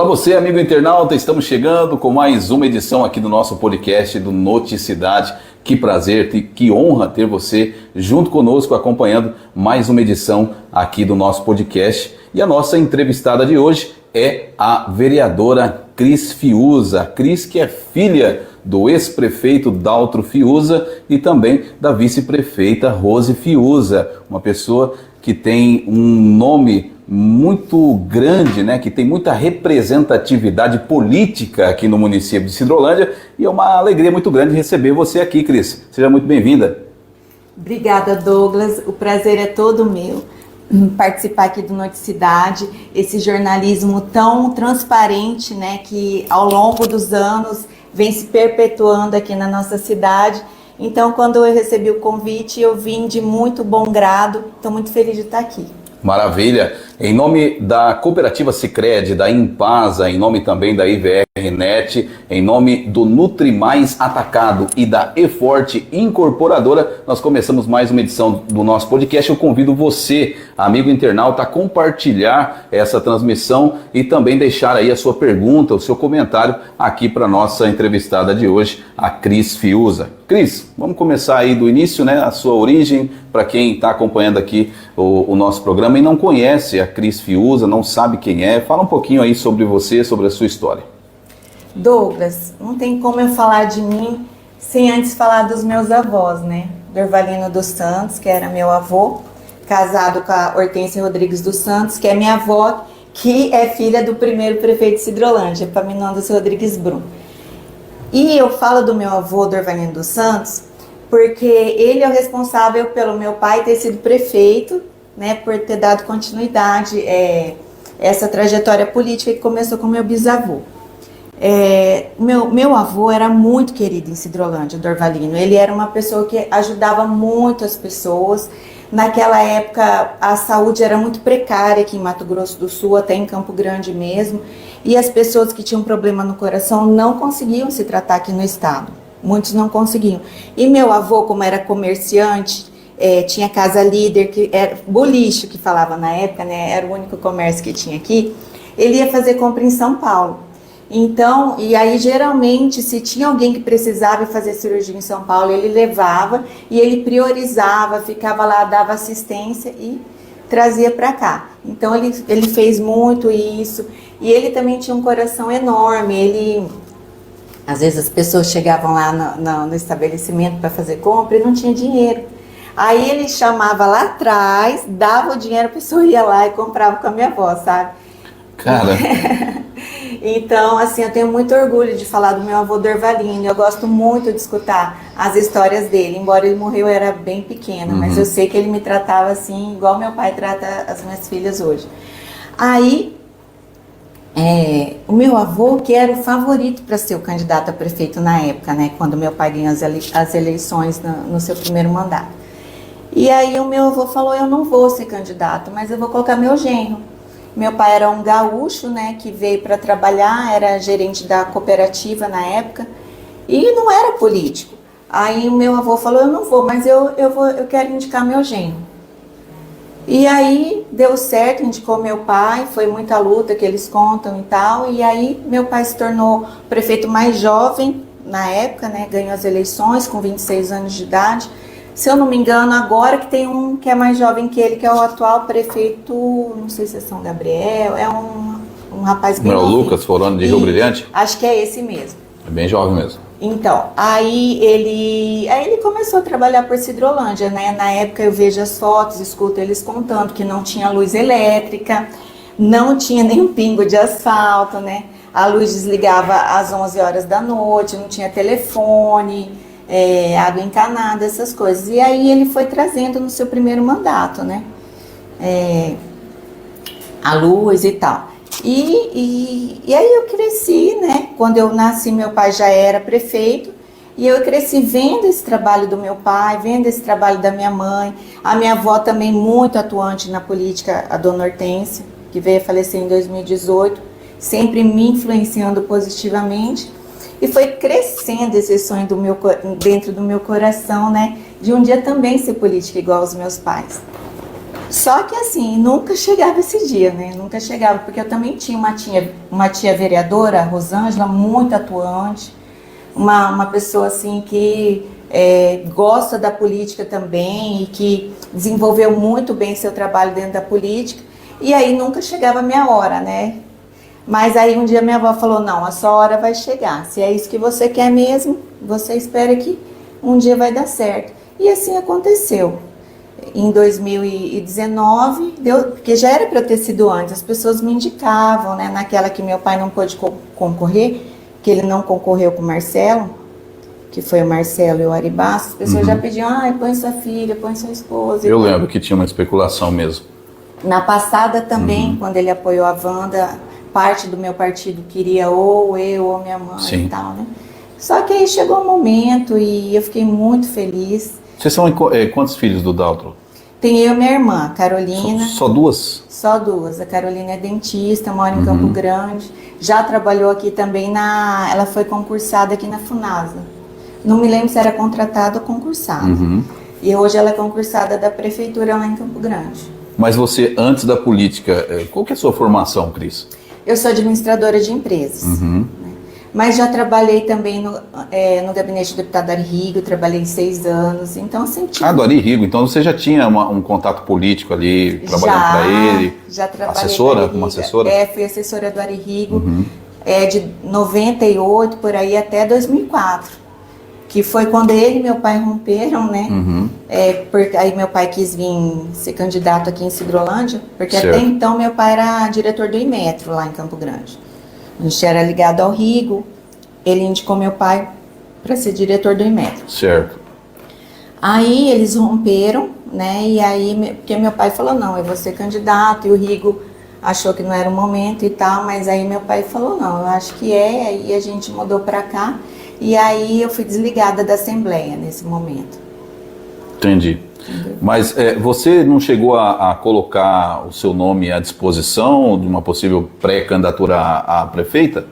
você, amigo internauta, estamos chegando com mais uma edição aqui do nosso podcast do Noticidade. Que prazer, que honra ter você junto conosco acompanhando mais uma edição aqui do nosso podcast. E a nossa entrevistada de hoje é a vereadora Cris Fiuza. Cris, que é filha do ex-prefeito Daltro Fiuza e também da vice-prefeita Rose Fiuza, uma pessoa que tem um nome muito grande, né, que tem muita representatividade política aqui no município de Sidrolândia, e é uma alegria muito grande receber você aqui, Cris. Seja muito bem-vinda. Obrigada, Douglas. O prazer é todo meu participar aqui do Noticidade, esse jornalismo tão transparente, né, que ao longo dos anos vem se perpetuando aqui na nossa cidade. Então, quando eu recebi o convite, eu vim de muito bom grado. Estou muito feliz de estar aqui. Maravilha. Em nome da Cooperativa Sicredi, da Impasa, em nome também da IVR-Net, em nome do Nutrimais Atacado e da E-Forte Incorporadora, nós começamos mais uma edição do nosso podcast. Eu convido você, amigo internauta, a compartilhar essa transmissão e também deixar aí a sua pergunta, o seu comentário aqui para a nossa entrevistada de hoje, a Cris Fiuza. Cris, vamos começar aí do início, né? A sua origem, para quem está acompanhando aqui o nosso programa e não conhece a Cris Fiuza, não sabe quem é. Fala um pouquinho aí sobre você, sobre a sua história. Douglas, não tem como eu falar de mim sem antes falar dos meus avós, né? Dorvalino dos Santos, que era meu avô, casado com a Hortência Rodrigues dos Santos, que é minha avó, que é filha do primeiro prefeito de Sidrolândia, Epaminondas Rodrigues Brum. E eu falo do meu avô, Dorvalino dos Santos, porque ele é o responsável pelo meu pai ter sido prefeito, né, por ter dado continuidade essa trajetória política que começou com meu bisavô. Meu avô era muito querido em Sidrolândia, Dorvalino. Ele era uma pessoa que ajudava muito as pessoas. Naquela época a saúde era muito precária aqui em Mato Grosso do Sul, até em Campo Grande mesmo, e as pessoas que tinham problema no coração não conseguiam se tratar aqui no estado. Muitos não conseguiam. E meu avô, como era comerciante, tinha Casa Líder, que era boliche que falava na época, né? Era o único comércio que tinha aqui. Ele ia fazer compra em São Paulo. Então, e aí geralmente, se tinha alguém que precisava fazer cirurgia em São Paulo, ele levava e ele priorizava, ficava lá, dava assistência e trazia para cá. Então ele fez muito isso. E ele também tinha um coração enorme. Às vezes as pessoas chegavam lá no estabelecimento para fazer compra e não tinha dinheiro. Aí ele chamava lá atrás, dava o dinheiro, a pessoa ia lá e comprava com a minha avó, sabe? Cara. Então, assim, eu tenho muito orgulho de falar do meu avô Dorvalino. Eu gosto muito de escutar as histórias dele. Embora ele morreu, eu era bem pequena, mas eu sei que ele me tratava assim, igual meu pai trata as minhas filhas hoje. Aí, o meu avô, que era o favorito para ser o candidato a prefeito na época, né? Quando meu pai ganhou as eleições no seu primeiro mandato. E aí o meu avô falou, eu não vou ser candidato, mas eu vou colocar meu genro. Meu pai era um gaúcho, né, que veio para trabalhar, era gerente da cooperativa na época, e não era político. Aí o meu avô falou, eu não vou, mas eu quero indicar meu genro. E aí deu certo, indicou meu pai, foi muita luta que eles contam e tal, e aí meu pai se tornou o prefeito mais jovem na época, né, ganhou as eleições com 26 anos de idade. Se eu não me engano, agora que tem um que é mais jovem que ele, que é o atual prefeito, não sei se é São Gabriel, é um rapaz bem Não é o novinho. Lucas Foroni de Rio Brilhante? Acho que é esse mesmo. É bem jovem mesmo. Então, aí ele começou a trabalhar por Sidrolândia, né? Na época eu vejo as fotos, escuto eles contando que não tinha luz elétrica, não tinha nem um pingo de asfalto, né? A luz desligava às 11 horas da noite, não tinha telefone, água encanada, essas coisas. E aí ele foi trazendo no seu primeiro mandato, né? A luz e tal. E aí eu cresci, né? Quando eu nasci, meu pai já era prefeito. E eu cresci vendo esse trabalho do meu pai, vendo esse trabalho da minha mãe. A minha avó também muito atuante na política, a dona Hortência, que veio a falecer em 2018, sempre me influenciando positivamente. E foi crescendo esse sonho dentro do meu coração, né? De um dia também ser política igual aos meus pais. Só que assim, nunca chegava esse dia, né? Nunca chegava, porque eu também tinha uma tia vereadora, a Rosângela, muito atuante, uma pessoa assim que gosta da política também e que desenvolveu muito bem seu trabalho dentro da política. E aí nunca chegava a minha hora, né? Mas aí um dia minha avó falou, não, a sua hora vai chegar. Se é isso que você quer mesmo, você espera que um dia vai dar certo. E assim aconteceu. Em 2019, porque já era para ter sido antes, as pessoas me indicavam, né? Naquela que meu pai não pôde concorrer, que ele não concorreu com o Marcelo, que foi o Marcelo e o Aribaço, as pessoas já pediam, põe sua filha, põe sua esposa. Eu lembro que tinha uma especulação mesmo. Na passada também, quando ele apoiou a Wanda, parte do meu partido queria ou eu ou minha mãe Sim. e tal, né? Só que aí chegou o momento e eu fiquei muito feliz. Vocês são quantos filhos do Daltro? Tem eu e minha irmã, Carolina. Só duas? Só duas. A Carolina é dentista, mora em Campo Grande. Já trabalhou aqui também ela foi concursada aqui na Funasa. Não me lembro se era contratada ou concursada. E hoje ela é concursada da prefeitura lá em Campo Grande. Mas você, antes da política, qual que é a sua formação, Cris? Eu sou administradora de empresas. Né? Mas já trabalhei também no gabinete do deputado Ari Rigo, trabalhei 6 anos, então assim... do Ari Rigo, então você já tinha um contato político ali, trabalhando para ele? Já trabalhei assessora, como assessora? Fui assessora do Ari Rigo, de 98 por aí até 2004, que foi quando ele e meu pai romperam, né? Porque aí meu pai quis vir ser candidato aqui em Sidrolândia, porque certo. Até então meu pai era diretor do Imetro lá em Campo Grande. A gente era ligado ao Rigo, ele indicou meu pai para ser diretor do Imetro. Certo. Aí eles romperam, né? E aí, porque meu pai falou, não, eu vou ser candidato, e o Rigo achou que não era o momento e tal, mas aí meu pai falou, não, eu acho que aí a gente mudou para cá, e aí eu fui desligada da Assembleia nesse momento. Entendi. Mas você não chegou a colocar o seu nome à disposição de uma possível pré-candidatura à prefeita?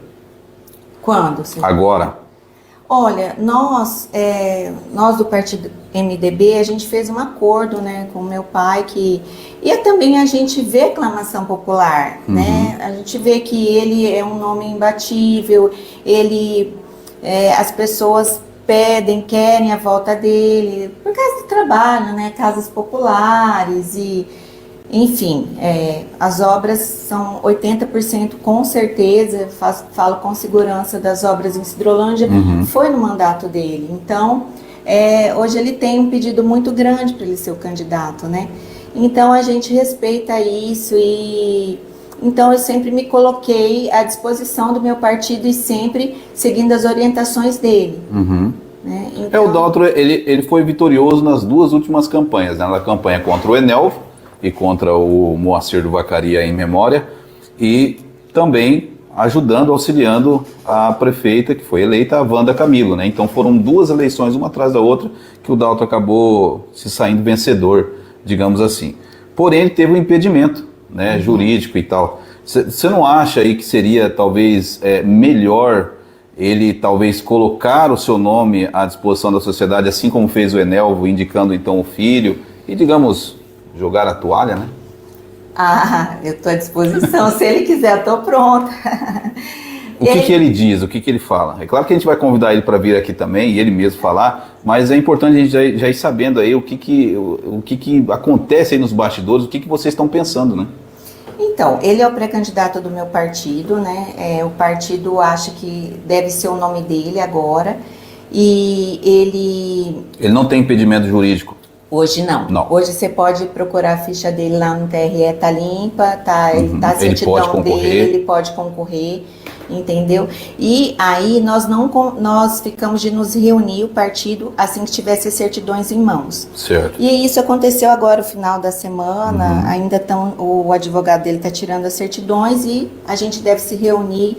Quando? Senhor? Agora. Olha, nós do partido MDB, a gente fez um acordo, né, com meu pai, e também a gente vê aclamação popular, né? A gente vê que ele é um nome imbatível, as pessoas querem a volta dele, por causa do trabalho, né? Casas populares e, enfim, as obras são 80% com certeza, falo com segurança das obras em Sidrolândia, foi no mandato dele. Então, hoje ele tem um pedido muito grande para ele ser o candidato, né? Então, a gente respeita isso então eu sempre me coloquei à disposição do meu partido e sempre seguindo as orientações dele. Né? Então... O Daltro, ele foi vitorioso nas 2 últimas campanhas, né? Na campanha contra o Enelvo e contra o Moacir do Vacaria em memória, e também ajudando, auxiliando a prefeita que foi eleita, a Wanda Camilo, né? Então foram 2 eleições, uma atrás da outra, que o Daltro acabou se saindo vencedor, digamos assim. Porém, ele teve um impedimento, né, jurídico e tal. Você não acha aí que seria talvez melhor ele talvez colocar o seu nome à disposição da sociedade, assim como fez o Enelvo, indicando então o filho, e digamos, jogar a toalha, né? Eu estou à disposição, se ele quiser, eu estou pronta. O que ele diz, o que ele fala? É claro que a gente vai convidar ele para vir aqui também, e ele mesmo falar, mas é importante a gente já ir sabendo aí o que acontece aí nos bastidores, o que vocês estão pensando, né? Então, ele é o pré-candidato do meu partido, né? O partido acha que deve ser o nome dele agora, e ele não tem impedimento jurídico? Hoje não. Hoje você pode procurar a ficha dele lá no TRE, tá limpa, ele tá a certidão dele, ele pode concorrer, entendeu? E aí nós ficamos de nos reunir, o partido, assim que tivesse as certidões em mãos. Certo. E isso aconteceu agora, no final da semana, ainda o advogado dele está tirando as certidões e a gente deve se reunir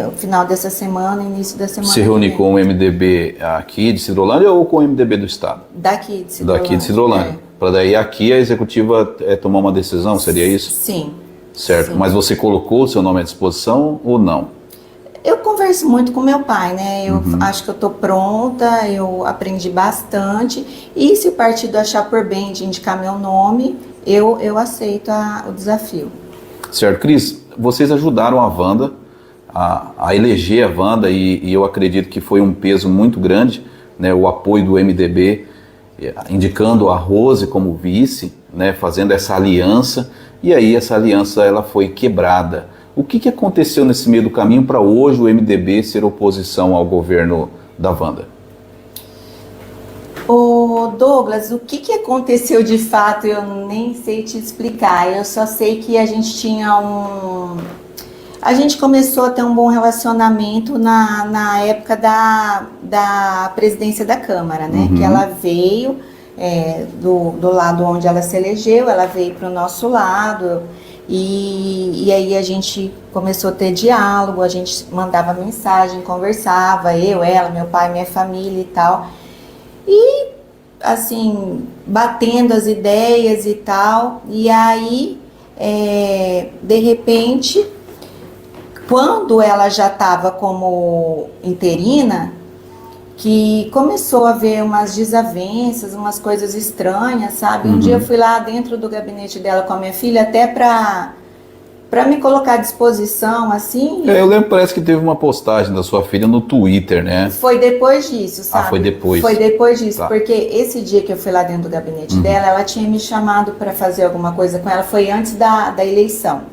no final dessa semana, início da semana. Se reunir com o MDB aqui de Sidrolândia ou com o MDB do Estado? Daqui de Sidrolândia. Daqui de Sidrolândia. Para daí aqui a executiva tomar uma decisão, seria isso? Sim. Certo. Sim. Mas você colocou o seu nome à disposição ou não? Eu converso muito com meu pai, né? Eu acho que eu estou pronta, eu aprendi bastante. E se o partido achar por bem de indicar meu nome, eu aceito o desafio. Certo. Cris, vocês ajudaram a Wanda a eleger a Wanda e eu acredito que foi um peso muito grande, né? O apoio do MDB, indicando a Rose como vice, né? Fazendo essa aliança. E aí essa aliança ela foi quebrada. O que aconteceu nesse meio do caminho para hoje o MDB ser oposição ao governo da Wanda? Ô Douglas, o que aconteceu de fato eu nem sei te explicar. Eu só sei que a gente tinha A gente começou a ter um bom relacionamento na época da presidência da Câmara, né? Que ela veio do lado onde ela se elegeu, ela veio para o nosso lado. E aí a gente começou a ter diálogo, a gente mandava mensagem, conversava, eu, ela, meu pai, minha família e tal. E assim, batendo as ideias e tal. E aí, de repente, quando ela já estava como interina, que começou a haver umas desavenças, umas coisas estranhas, sabe? Um dia eu fui lá dentro do gabinete dela com a minha filha, até para me colocar à disposição, assim. Eu lembro, parece que teve uma postagem da sua filha no Twitter, né? Foi depois disso, sabe? Foi depois. Foi depois disso, tá. Porque esse dia que eu fui lá dentro do gabinete dela, ela tinha me chamado para fazer alguma coisa com ela, foi antes da eleição.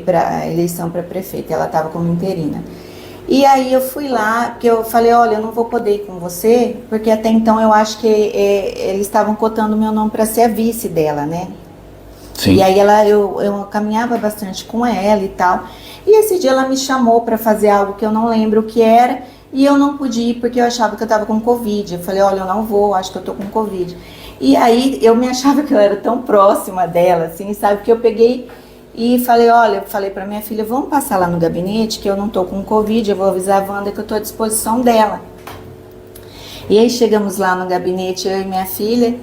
A eleição para prefeita, ela estava como interina. E aí eu fui lá, porque eu falei, olha, eu não vou poder ir com você, porque até então eu acho que eles estavam cotando meu nome para ser a vice dela, né? Sim. E aí eu caminhava bastante com ela e tal. E esse dia ela me chamou para fazer algo que eu não lembro o que era, e eu não pude ir porque eu achava que eu estava com Covid. Eu falei, olha, eu não vou, acho que eu tô com Covid. E aí eu me achava que eu era tão próxima dela, assim, sabe, que eu peguei e falei, olha, eu falei pra minha filha, vamos passar lá no gabinete, que eu não tô com Covid, eu vou avisar a Wanda que eu tô à disposição dela. E aí chegamos lá no gabinete, eu e minha filha,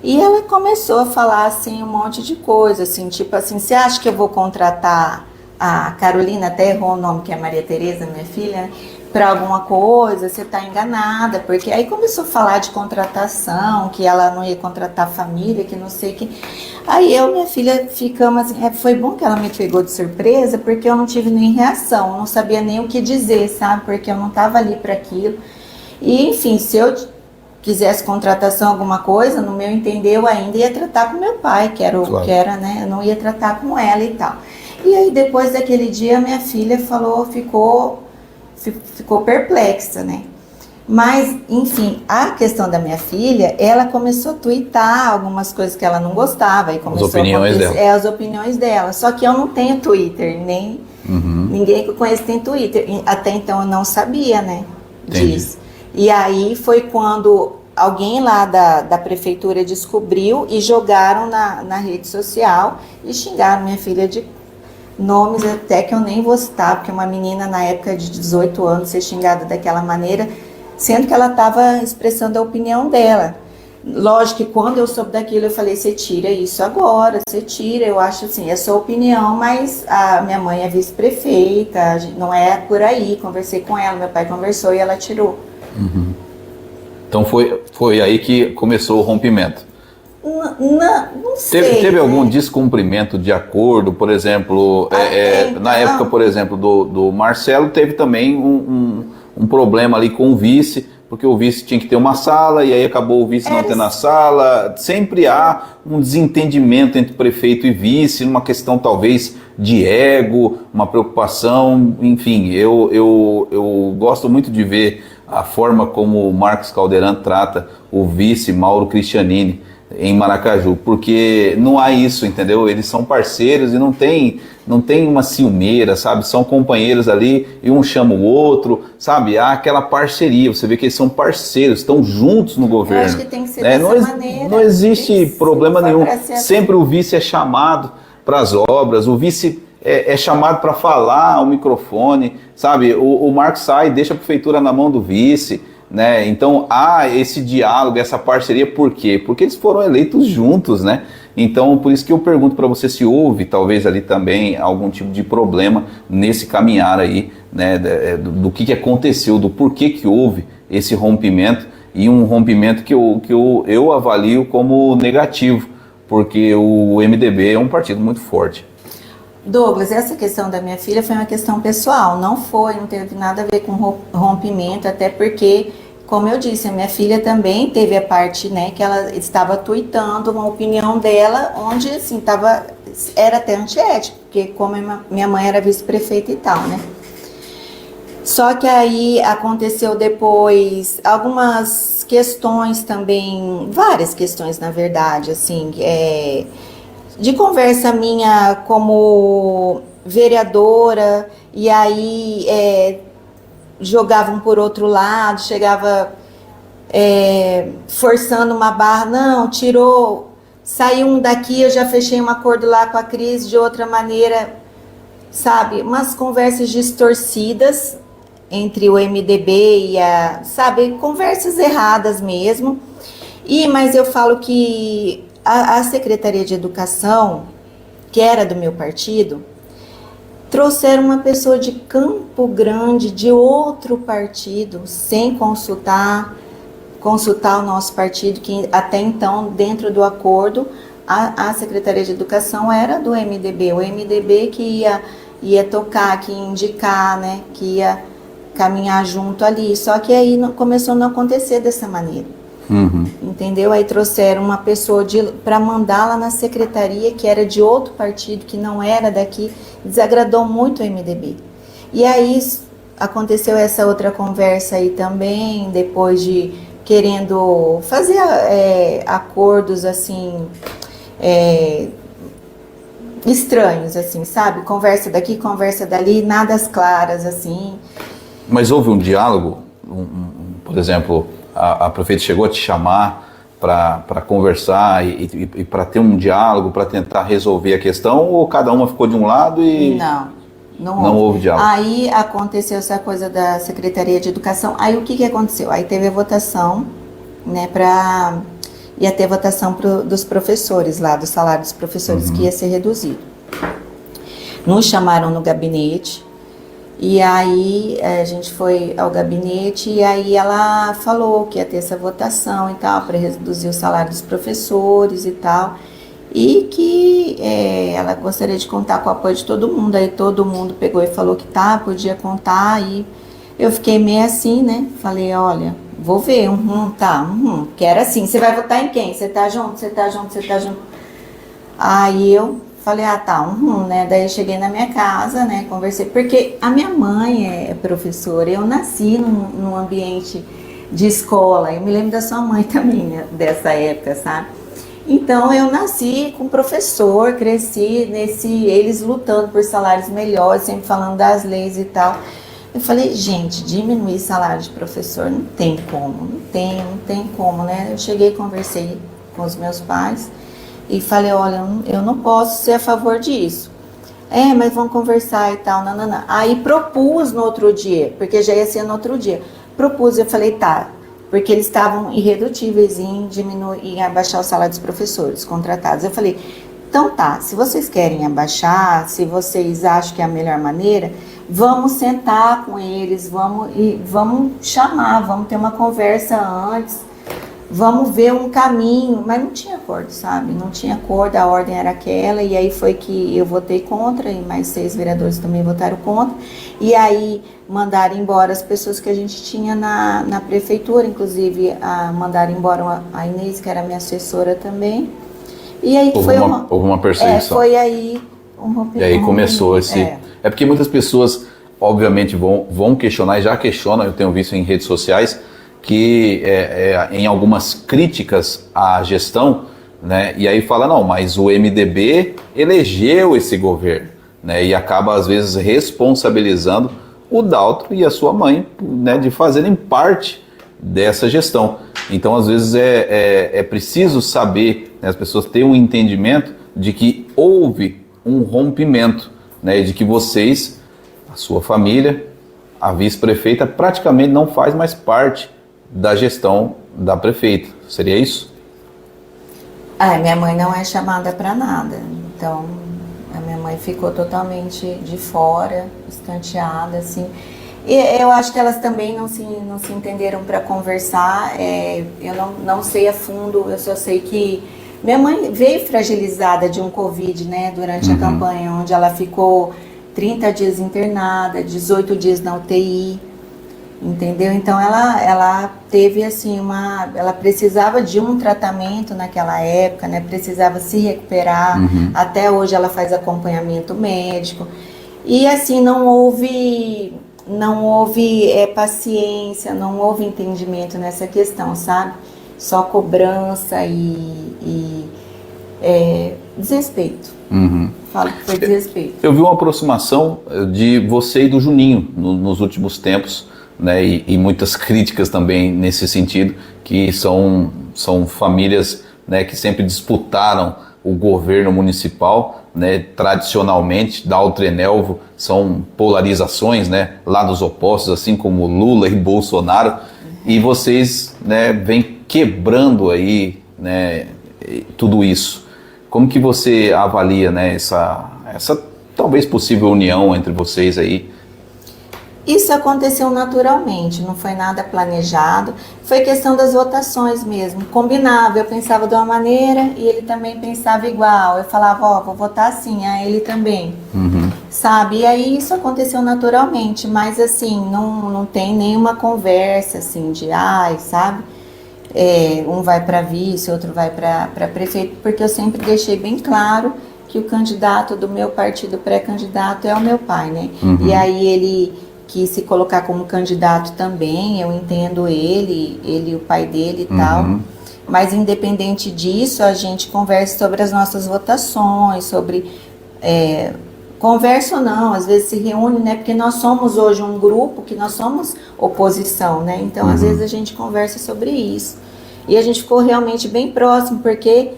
e ela começou a falar, assim, um monte de coisa, assim, tipo assim, você acha que eu vou contratar a Carolina, até errou o nome, que é Maria Tereza, minha filha, para alguma coisa, você tá enganada, porque aí começou a falar de contratação, que ela não ia contratar a família, que não sei o que. Aí eu e minha filha ficamos assim, foi bom que ela me pegou de surpresa, porque eu não tive nem reação, eu não sabia nem o que dizer, sabe, porque eu não estava ali para aquilo. E enfim, se eu quisesse contratação, alguma coisa, no meu entender, eu ainda ia tratar com meu pai, que era, Claro. que era, né, eu não ia tratar com ela e tal. E aí depois daquele dia, minha filha ficou perplexa, né? Mas, enfim, a questão da minha filha, ela começou a twittar algumas coisas que ela não gostava. E começou As opiniões dela. As opiniões dela. Só que eu não tenho Twitter, nem ninguém que eu conheço tem Twitter. Até então eu não sabia, né, disso. E aí foi quando alguém lá da prefeitura descobriu e jogaram na rede social e xingaram minha filha de nomes até que eu nem vou citar, porque uma menina na época de 18 anos ser xingada daquela maneira, sendo que ela estava expressando a opinião dela. Lógico que quando eu soube daquilo, eu falei, você tira isso agora, você tira, eu acho assim, é sua opinião, mas a minha mãe é vice-prefeita, não é por aí, conversei com ela, meu pai conversou e ela tirou. Então foi aí que começou o rompimento. Não sei. Teve algum descumprimento de acordo, por exemplo, na época, por exemplo, do Marcelo, teve também um problema ali com o vice, porque o vice tinha que ter uma sala e aí acabou o vice não tendo a sala. Sempre há um desentendimento entre prefeito e vice, uma questão talvez de ego, uma preocupação, enfim, eu gosto muito de ver a forma como o Marcos Caldeirão trata o vice Mauro Cristianini em Maracaju, porque não há isso, entendeu? Eles são parceiros e não tem uma ciumeira, sabe? São companheiros ali e um chama o outro, sabe? Há aquela parceria, você vê que eles são parceiros, estão juntos no governo. Eu acho que tem que ser dessa maneira. Não existe problema nenhum. Sempre o vice é chamado para as obras, o vice é chamado para falar ao microfone, sabe? O Marcos sai, deixa a prefeitura na mão do vice, né? Então há esse diálogo, essa parceria, por quê? Porque eles foram eleitos juntos, né? Então, por isso que eu pergunto para você se houve, talvez ali também, algum tipo de problema nesse caminhar aí, né, do que aconteceu, do porquê que houve esse rompimento, e um rompimento que eu avalio como negativo, porque o MDB é um partido muito forte. Douglas, essa questão da minha filha foi uma questão pessoal, não teve nada a ver com rompimento, até porque, como eu disse, a minha filha também teve a parte, né, que ela estava tuitando uma opinião dela, onde, assim, era até antiético, porque como minha mãe era vice-prefeita e tal, né. Só que aí aconteceu depois algumas questões também, várias questões, na verdade, assim, de conversa minha como vereadora, e aí jogavam por outro lado, chegava forçando uma barra, não, tirou, saiu um daqui, eu já fechei um acordo lá com a Cris de outra maneira, sabe, umas conversas distorcidas entre o MDB e sabe, conversas erradas mesmo. Mas eu falo que a Secretaria de Educação, que era do meu partido, trouxeram uma pessoa de Campo Grande, de outro partido, sem consultar o nosso partido, que até então, dentro do acordo, a Secretaria de Educação era do MDB, o MDB que ia tocar, que ia indicar, né, que ia caminhar junto ali, só que aí começou a não acontecer dessa maneira. Uhum. Entendeu? Aí trouxeram uma pessoa para mandar lá na secretaria, que era de outro partido, que não era daqui, desagradou muito o MDB. E aí aconteceu essa outra conversa aí também, depois de querendo fazer acordos assim, estranhos, assim, sabe? Conversa daqui, conversa dali, nada às claras, assim. Mas houve um diálogo, por exemplo, a prefeita chegou a te chamar para conversar e para ter um diálogo, para tentar resolver a questão, ou cada uma ficou de um lado e não houve diálogo? Aí aconteceu essa coisa da Secretaria de Educação. Aí o que aconteceu? Aí teve a votação, né, ia ter votação dos professores lá, do salário dos professores, que ia ser reduzido. Nos chamaram no gabinete. E aí a gente foi ao gabinete e aí ela falou que ia ter essa votação e tal, para reduzir o salário dos professores e tal, e que ela gostaria de contar com o apoio de todo mundo. Aí todo mundo pegou e falou que podia contar, e eu fiquei meio assim, né, falei, olha, vou ver, que era assim, você vai votar em quem? Você tá junto? Aí eu falei, né? Daí eu cheguei na minha casa, né? Conversei, porque a minha mãe é professora, eu nasci num ambiente de escola, eu me lembro da sua mãe também, né, dessa época, sabe? Então eu nasci com professor, cresci eles lutando por salários melhores, sempre falando das leis e tal. Eu falei, gente, diminuir salário de professor não tem como, né? Eu cheguei, conversei com os meus pais, e falei, olha, eu não posso ser a favor disso. Mas vamos conversar e tal, nananã. Aí propus no outro dia, porque já ia ser no outro dia. Eu falei, porque eles estavam irredutíveis em abaixar o salário dos professores contratados. Eu falei, então se vocês querem abaixar, se vocês acham que é a melhor maneira, vamos sentar com eles, vamos chamar, vamos ter uma conversa antes, vamos ver um caminho, mas não tinha acordo, sabe? Não tinha acordo, a ordem era aquela, e aí foi que eu votei contra, e mais 6 vereadores também votaram contra, e aí mandaram embora as pessoas que a gente tinha na prefeitura, inclusive mandaram embora a Inês, que era minha assessora também, e aí houve uma perseguição. Foi aí um rompimento. E aí começou esse... É porque muitas pessoas, obviamente, vão questionar, e já questionam, eu tenho visto em redes sociais, que em algumas críticas à gestão, né, e aí fala, não, mas o MDB elegeu esse governo, né, e acaba às vezes responsabilizando o Daltro e a sua mãe, né, de fazerem parte dessa gestão. Então às vezes é preciso saber, né, as pessoas terem um entendimento de que houve um rompimento, né, de que vocês, a sua família, a vice-prefeita praticamente não faz mais parte da gestão da prefeita. Seria isso? Ah, minha mãe não é chamada para nada, então a minha mãe ficou totalmente de fora, escanteada, assim. E eu acho que elas também não se entenderam para conversar. Eu não sei a fundo, eu só sei que minha mãe veio fragilizada de um Covid, né, durante a campanha, onde ela ficou 30 dias internada, 18 dias na UTI. Entendeu? Então ela teve assim ela precisava de um tratamento naquela época, né? Precisava se recuperar. Até hoje ela faz acompanhamento médico. E assim não houve paciência, não houve entendimento nessa questão, sabe? Só cobrança e desrespeito. Falo que foi desrespeito. Eu vi uma aproximação de você e do Juninho nos últimos tempos, né, e muitas críticas também nesse sentido, que são famílias, né, que sempre disputaram o governo municipal, né, tradicionalmente. Daltro e Enelvo são polarizações, né, lados opostos, assim como Lula e Bolsonaro, e vocês, né, vêm quebrando aí, né, tudo isso. Como que você avalia, né, essa talvez possível união entre vocês aí? Isso aconteceu naturalmente, não foi nada planejado, foi questão das votações mesmo, combinava, eu pensava de uma maneira e ele também pensava igual, eu falava, vou votar assim, ele também, sabe, e aí isso aconteceu naturalmente, mas assim, não tem nenhuma conversa assim de, sabe, um vai para vice, outro vai para prefeito, porque eu sempre deixei bem claro que o candidato do meu partido pré-candidato é o meu pai, né, e aí ele quis se colocar como candidato também, eu entendo ele e o pai dele e tal, mas independente disso, a gente conversa sobre as nossas votações, sobre, conversa ou não, às vezes se reúne, né, porque nós somos hoje um grupo que nós somos oposição, né, então às vezes a gente conversa sobre isso, e a gente ficou realmente bem próximo, porque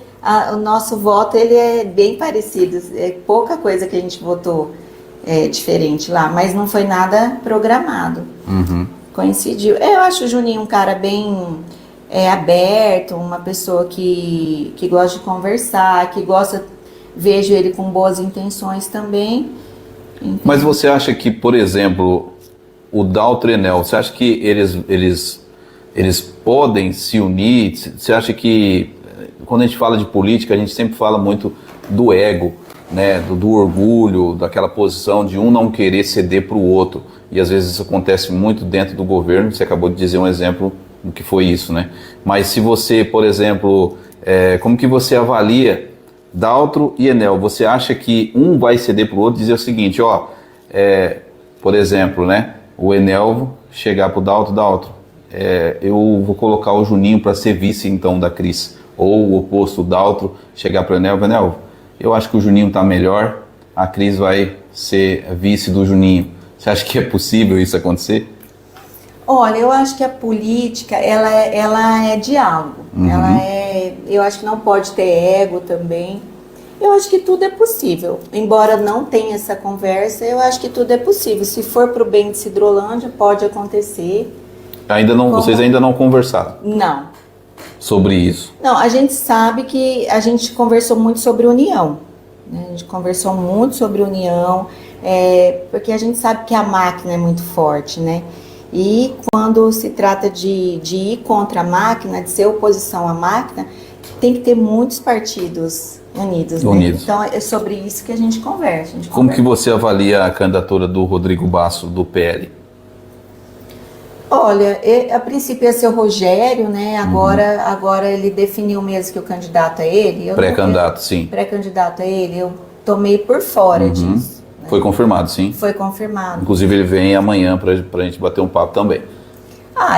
o nosso voto, ele é bem parecido, é pouca coisa que a gente votou diferente lá, mas não foi nada programado. Coincidiu. Eu acho o Juninho um cara bem aberto, uma pessoa que gosta de conversar, que gosta, vejo ele com boas intenções também. Entende? Mas você acha que, por exemplo, o Daltro e Enel, você acha que eles podem se unir? Você acha que, quando a gente fala de política, a gente sempre fala muito do ego, né, do orgulho, daquela posição de um não querer ceder para o outro, e às vezes isso acontece muito dentro do governo. Você acabou de dizer um exemplo do que foi isso, né? Mas se você, por exemplo, como que você avalia Daltro e Enel? Você acha que um vai ceder para o outro, dizer o seguinte, por exemplo, né, o Enelvo chegar para o Daltro, eu vou colocar o Juninho para ser vice então da Cris, ou o oposto, o Daltro chegar para o Enelvo, eu acho que o Juninho está melhor, a Cris vai ser vice do Juninho. Você acha que é possível isso acontecer? Olha, eu acho que a política, ela é diálogo. Eu acho que não pode ter ego também. Eu acho que tudo é possível. Embora não tenha essa conversa, eu acho que tudo é possível. Se for para o bem de Sidrolândia, pode acontecer. Vocês ainda não conversaram? Não. Sobre isso? Não, a gente sabe que a gente conversou muito sobre união, né? A gente conversou muito sobre união, porque a gente sabe que a máquina é muito forte, né? E quando se trata de ir contra a máquina, de ser oposição à máquina, tem que ter muitos partidos unidos. Né? Então é sobre isso que a gente conversa. Como que você avalia a candidatura do Rodrigo Basso, do PL? Olha, a princípio ia ser o Rogério, né? Agora ele definiu mesmo que o candidato é ele. Pré-candidato, sim. Pré-candidato é ele, eu tomei por fora disso. Né? Foi confirmado, sim. Foi confirmado. Inclusive ele vem amanhã pra gente bater um papo também.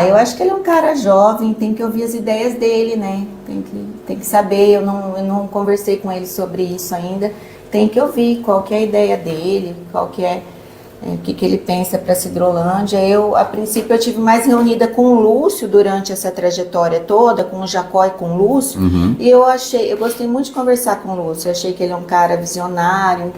Eu acho que ele é um cara jovem, tem que ouvir as ideias dele, né? Tem que saber, eu não conversei com ele sobre isso ainda. Tem que ouvir qual que é a ideia dele, qual que é... o que ele pensa para Sidrolândia. A princípio, eu tive mais reunida com o Lúcio durante essa trajetória toda, com o Jacó e com o Lúcio, e eu gostei muito de conversar com o Lúcio. Eu achei que ele é um cara visionário,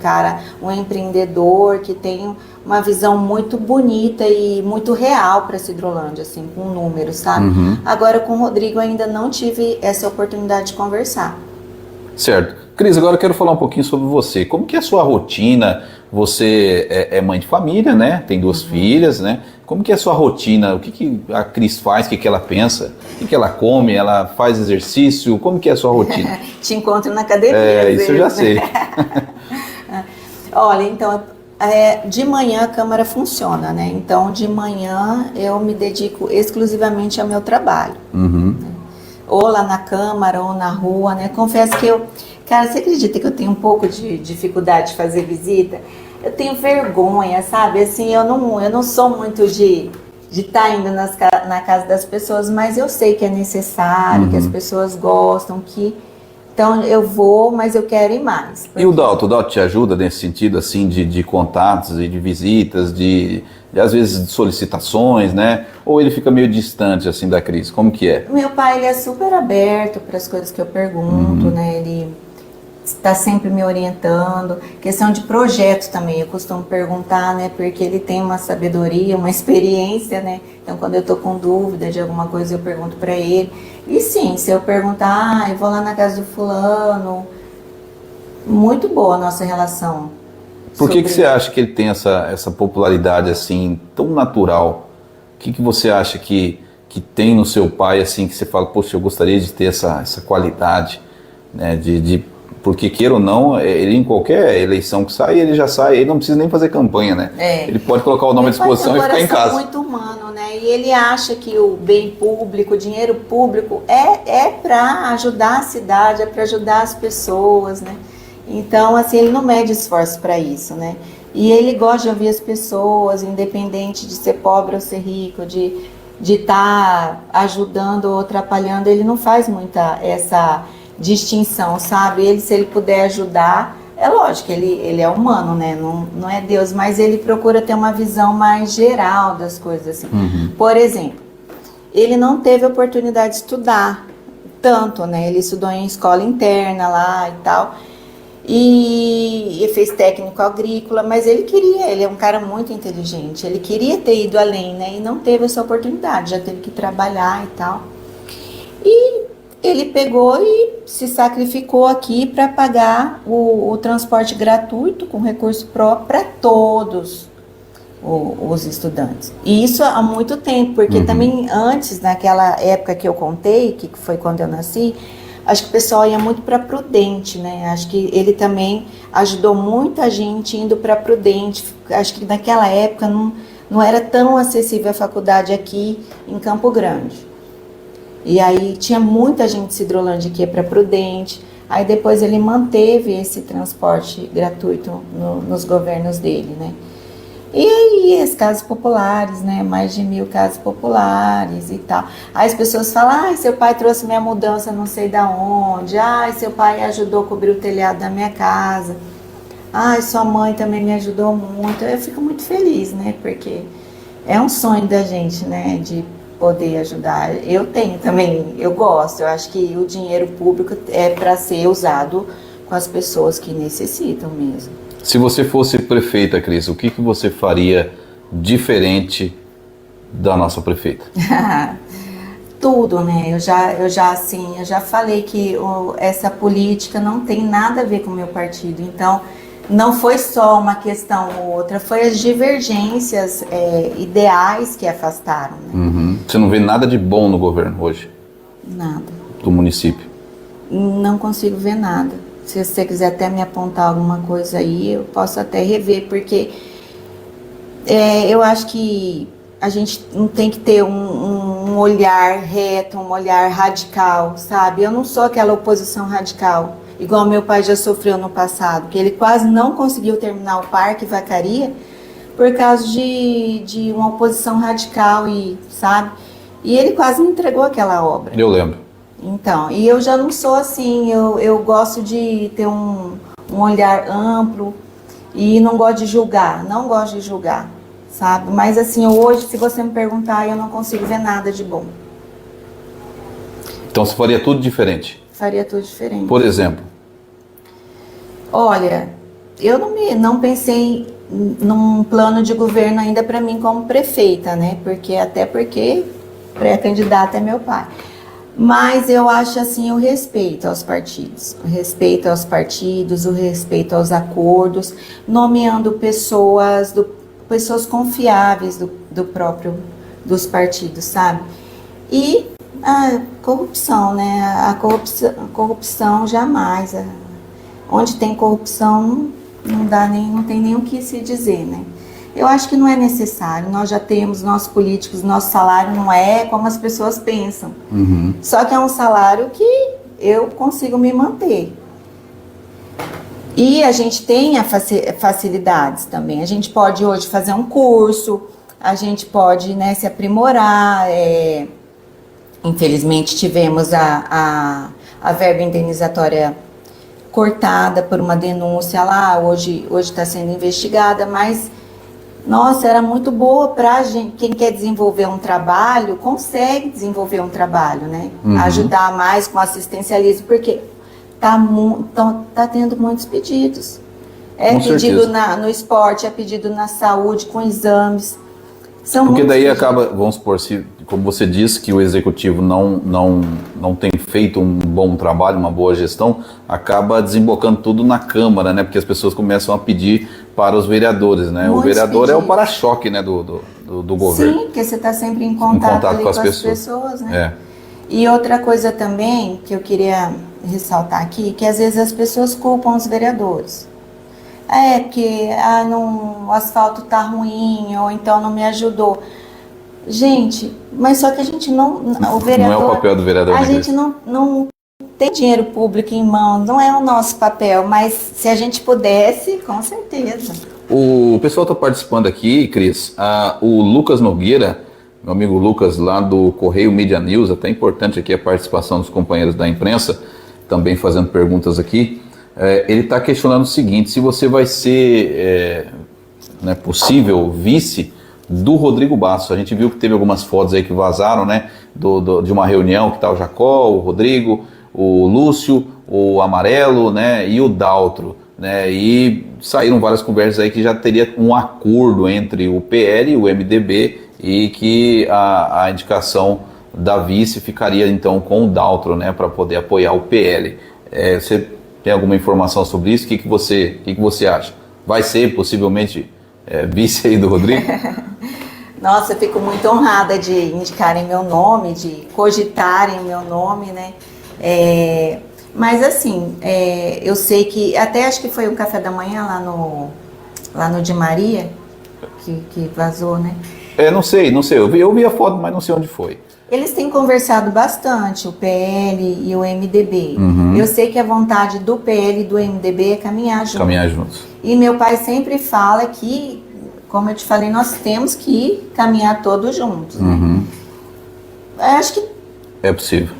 um empreendedor, que tem uma visão muito bonita e muito real para Sidrolândia, assim, com números, sabe? Agora, com o Rodrigo, ainda não tive essa oportunidade de conversar. Certo. Cris, agora eu quero falar um pouquinho sobre você. Como que é a sua rotina? Você é mãe de família, né? Tem 2 filhas, né? Como que é a sua rotina? O que que a Cris faz? O que que ela pensa? O que que ela come? Ela faz exercício? Como que é a sua rotina? Te encontro na academia. Isso eu já sei. Olha, então, de manhã a câmara funciona, né? Então, de manhã eu me dedico exclusivamente ao meu trabalho. Uhum. Ou lá na câmara, ou na rua, né? Confesso que cara, você acredita que eu tenho um pouco de dificuldade de fazer visita? Eu tenho vergonha, sabe? Assim, eu não sou muito de estar indo na casa das pessoas, mas eu sei que é necessário, que as pessoas gostam, então eu vou, mas eu quero ir mais. E o Dalton te ajuda nesse sentido, assim, de contatos e de visitas, de às vezes de solicitações, né? Ou ele fica meio distante, assim, da Cris? Como que é? Meu pai, ele é super aberto para as coisas que eu pergunto, né? Ele está sempre me orientando. Questão de projetos também, eu costumo perguntar, né? Porque ele tem uma sabedoria, uma experiência, né? Então, quando eu tô com dúvida de alguma coisa, eu pergunto para ele. E sim, se eu perguntar, eu vou lá na casa do fulano. Muito boa a nossa relação. Por que você acha que ele tem essa popularidade, assim, tão natural? O que você acha que tem no seu pai, assim, que você fala, poxa, eu gostaria de ter essa qualidade, né? Porque, queira ou não, ele em qualquer eleição que sai, ele já sai, ele não precisa nem fazer campanha, né? Ele pode colocar o nome à disposição e ficar em casa. Ele é muito humano, né? E ele acha que o bem público, o dinheiro público é para ajudar a cidade, é para ajudar as pessoas, né? Então, assim, ele não mede esforço para isso, né? E ele gosta de ouvir as pessoas, independente de ser pobre ou ser rico, de estar ajudando ou atrapalhando, ele não faz muita essa distinção, sabe? Ele, se ele puder ajudar, é lógico, ele é humano, né? Não é Deus, mas ele procura ter uma visão mais geral das coisas, assim. Por exemplo, ele não teve oportunidade de estudar tanto, né? Ele estudou em escola interna lá e tal, e fez técnico agrícola, mas ele é um cara muito inteligente, ele queria ter ido além, né? E não teve essa oportunidade, já teve que trabalhar e tal. E ele pegou e se sacrificou aqui para pagar o transporte gratuito com recurso próprio para todos os estudantes. E isso há muito tempo, porque também antes, naquela época que eu contei, que foi quando eu nasci, acho que o pessoal ia muito para Prudente, né? Acho que ele também ajudou muita gente indo para Prudente. Acho que naquela época não era tão acessível a faculdade aqui em Campo Grande. E aí tinha muita gente de Sidrolândia que ia para Prudente. Aí depois ele manteve esse transporte gratuito nos governos dele, né? E aí as casas populares, né? Mais de 1000 casas populares e tal. Aí as pessoas falam, ai, seu pai trouxe minha mudança não sei da onde. Ai, seu pai ajudou a cobrir o telhado da minha casa. Ai, sua mãe também me ajudou muito. Eu fico muito feliz, né? Porque é um sonho da gente, né? De poder ajudar. Eu tenho também, eu gosto. Eu acho que o dinheiro público é para ser usado com as pessoas que necessitam mesmo. Se você fosse prefeita, Cris, o que você faria diferente da nossa prefeita? Tudo, né? Eu já falei que essa política não tem nada a ver com o meu partido. Então, não foi só uma questão ou outra, foi as divergências ideais que afastaram. Né? Você não vê nada de bom no governo hoje? Nada. Do município? Não consigo ver nada. Se você quiser até me apontar alguma coisa aí, eu posso até rever, porque eu acho que a gente não tem que ter um olhar reto, um olhar radical, sabe? Eu não sou aquela oposição radical, igual meu pai já sofreu no passado, que ele quase não conseguiu terminar o Parque Vacaria por causa de uma oposição radical, sabe? E ele quase me entregou aquela obra. Eu lembro. Então, e eu já não sou assim, eu gosto de ter um olhar amplo e não gosto de julgar, sabe? Mas assim, hoje, se você me perguntar, eu não consigo ver nada de bom. Então você faria tudo diferente? Faria tudo diferente. Por exemplo? Olha, eu não pensei num plano de governo ainda para mim como prefeita, né? Porque pré-candidato é meu pai. Mas eu acho assim, o respeito aos partidos, o respeito aos partidos, o respeito aos acordos, nomeando pessoas, pessoas confiáveis dos partidos, sabe? E a corrupção, né? A corrupção jamais. Onde tem corrupção não tem nem o que se dizer, né? Eu acho que não é necessário. Nós já temos nossos políticos, nosso salário não é como as pessoas pensam. Uhum. Só que é um salário que eu consigo me manter. E a gente tem facilidades também. A gente pode hoje fazer um curso, a gente pode, né, se aprimorar. Infelizmente tivemos a verba indenizatória cortada por uma denúncia lá, hoje está sendo investigada, mas nossa, era muito boa para gente. Quem quer desenvolver um trabalho, consegue desenvolver um trabalho, né? Uhum. Ajudar mais com assistencialismo, porque tá tendo muitos pedidos. É Com pedido certeza. no esporte, é pedido na saúde, com exames. São Porque muitos daí pedidos. acaba, vamos supor, como você disse, que o executivo não tem feito um bom trabalho, uma boa gestão, acaba desembocando tudo na Câmara, né? Porque as pessoas começam a pedir para os vereadores, né? Muitos o vereador pedidos. é o para-choque, né, do governo. Sim, porque você está sempre em contato ali com as pessoas, né? É. E outra coisa também que eu queria ressaltar aqui, que às vezes as pessoas culpam os vereadores. Porque o asfalto tá ruim, ou então não me ajudou. Gente, mas só que a gente o vereador... Não é o papel do vereador. A gente não tem dinheiro público em mãos, não é o nosso papel, mas se a gente pudesse, com certeza. O pessoal está participando aqui, Cris. O Lucas Nogueira, meu amigo Lucas, lá do Correio Media News, até importante aqui a participação dos companheiros da imprensa, também fazendo perguntas aqui. Ele está questionando o seguinte: se você vai ser possível vice do Rodrigo Bastos. A gente viu que teve algumas fotos aí que vazaram, né, de uma reunião que está o Jacó, o Rodrigo, o Lúcio, o Amarelo, né, e o Daltro, né, e saíram várias conversas aí que já teria um acordo entre o PL e o MDB e que a indicação da vice ficaria então com o Daltro, né, para poder apoiar o PL. Você tem alguma informação sobre isso? O que você acha? Vai ser possivelmente vice aí do Rodrigo? Nossa, eu fico muito honrada de indicarem meu nome, de cogitarem meu nome, né? Mas assim, eu sei que, até acho que foi o café da manhã lá no Di Maria, que vazou, né? Não sei, eu vi a foto, mas não sei onde foi. Eles têm conversado bastante, o PL e o MDB. Uhum. Eu sei que a vontade do PL e do MDB é caminhar juntos. Caminhar juntos. E meu pai sempre fala que, como eu te falei, nós temos que caminhar todos juntos, né? Uhum. Acho que É possível.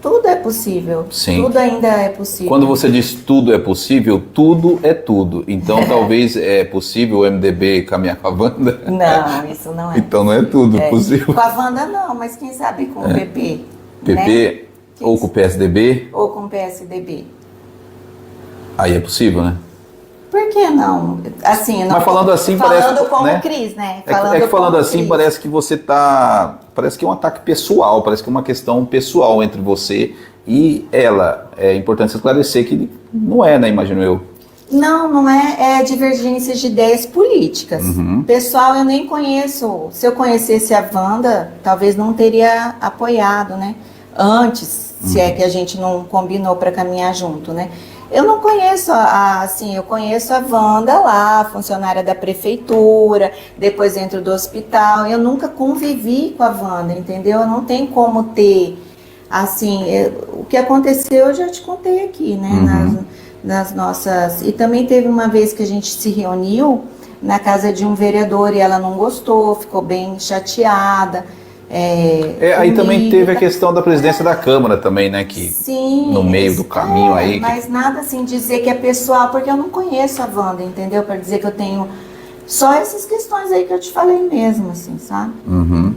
tudo é possível. Sim. Tudo ainda é possível. Quando você diz tudo é possível, tudo é tudo. Então talvez é possível o MDB caminhar com a Wanda? Não, isso não é. Então não é tudo possível. Com a Wanda não, mas quem sabe com o PP. PP Né? ou com o PSDB, Ou com o PSDB. aí é possível, né? Por que não? Assim, não Mas falando assim falando parece, como né? Cris, né? Falando como assim Cris. parece que você tá... Parece que é um ataque pessoal, parece que é uma questão pessoal entre você e ela. É importante esclarecer que não é, né? Imagino eu. Não é divergências de ideias políticas. Uhum. Pessoal, eu nem conheço. Se eu conhecesse a Wanda, talvez não teria apoiado, né? Antes, se é que a gente não combinou para caminhar junto, né? Eu não conheço, assim, eu conheço a Wanda lá, funcionária da prefeitura, depois dentro do hospital. Eu nunca convivi com a Wanda, entendeu? Eu não tenho como ter, assim, o que aconteceu eu já te contei aqui, né? Nas nossas... E também teve uma vez que a gente se reuniu na casa de um vereador e ela não gostou, ficou bem chateada. Aí também teve a questão da presidência da Câmara também, né? Que Sim, no meio do caminho aí. Mas nada assim dizer que é pessoal, porque eu não conheço a Wanda, entendeu? Para dizer que eu tenho só essas questões aí que eu te falei mesmo, assim, sabe? Uhum.